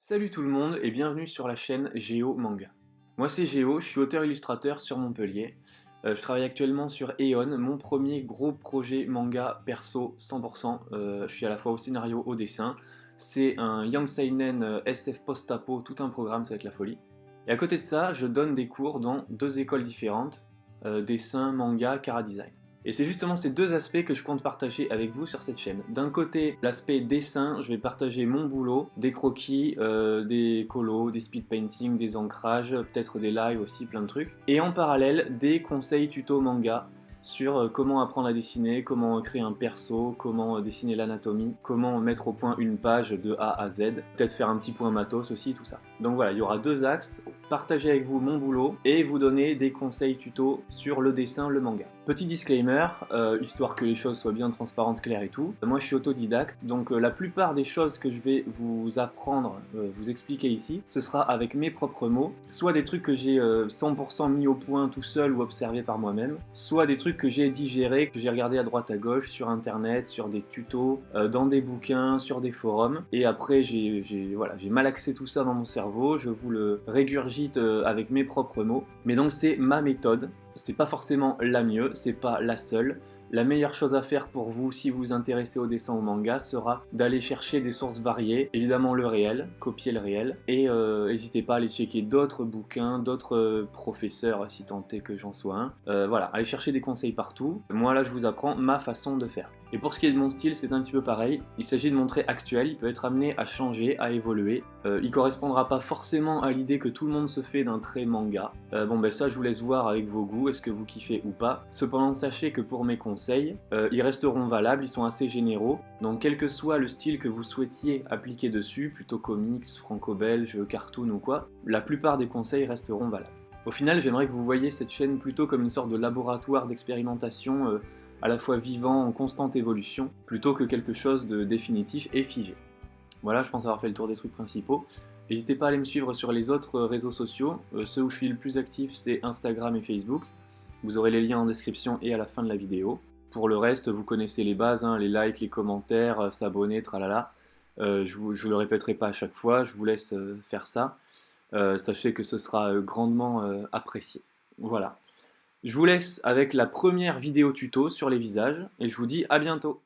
Salut tout le monde et bienvenue sur la chaîne Géo Manga. Moi c'est Géo, je suis auteur-illustrateur sur Montpellier. Je travaille actuellement sur Eon, mon premier gros projet manga perso 100%. Je suis à la fois au scénario, au dessin. C'est un Young Seinen SF post-apo, tout un programme, ça va être la folie. Et à côté de ça, je donne des cours dans deux écoles différentes, dessin, manga, chara design. Et c'est justement ces deux aspects que je compte partager avec vous sur cette chaîne. D'un côté, l'aspect dessin, je vais partager mon boulot, des croquis, des colos, des speed painting, des ancrages, peut-être des lives aussi, plein de trucs. Et en parallèle, des conseils tuto manga sur comment apprendre à dessiner, comment créer un perso, comment dessiner l'anatomie, comment mettre au point une page de A à Z, peut-être faire un petit point matos aussi, tout ça. Donc voilà, il y aura deux axes, partager avec vous mon boulot et vous donner des conseils tuto sur le dessin, le manga. Petit disclaimer, histoire que les choses soient bien transparentes, claires et tout. Moi je suis autodidacte, donc la plupart des choses que je vais vous apprendre, vous expliquer ici, ce sera avec mes propres mots, soit des trucs que j'ai 100% mis au point tout seul ou observé par moi-même, soit des trucs que j'ai digérés, que j'ai regardé à droite à gauche, sur internet, sur des tutos, dans des bouquins, sur des forums, et après j'ai malaxé tout ça dans mon cerveau, je vous le régurgite avec mes propres mots, mais donc c'est ma méthode. C'est pas forcément la mieux, c'est pas la seule. La meilleure chose à faire pour vous, si vous vous intéressez au dessin ou au manga, sera d'aller chercher des sources variées, évidemment le réel, copier le réel, et n'hésitez pas à aller checker d'autres bouquins, d'autres professeurs, si tant est que j'en sois un. Voilà, allez chercher des conseils partout. Moi là, je vous apprends ma façon de faire. Et pour ce qui est de mon style, c'est un petit peu pareil. Il s'agit de montrer actuel, il peut être amené à changer, à évoluer. Il correspondra pas forcément à l'idée que tout le monde se fait d'un trait manga. Bon ben ça, je vous laisse voir avec vos goûts, est-ce que vous kiffez ou pas. Cependant, sachez que pour mes conseils, ils resteront valables, ils sont assez généraux. Donc quel que soit le style que vous souhaitiez appliquer dessus, plutôt comics, franco-belge, cartoon ou quoi, la plupart des conseils resteront valables. Au final, j'aimerais que vous voyiez cette chaîne plutôt comme une sorte de laboratoire d'expérimentation à la fois vivant, en constante évolution, plutôt que quelque chose de définitif et figé. Voilà, je pense avoir fait le tour des trucs principaux. N'hésitez pas à aller me suivre sur les autres réseaux sociaux. Ceux où je suis le plus actif, c'est Instagram et Facebook. Vous aurez les liens en description et à la fin de la vidéo. Pour le reste, vous connaissez les bases, hein, les likes, les commentaires, s'abonner, tralala. Je ne le répéterai pas à chaque fois, je vous laisse faire ça. Sachez que ce sera grandement apprécié. Voilà. Je vous laisse avec la première vidéo tuto sur les visages et je vous dis à bientôt.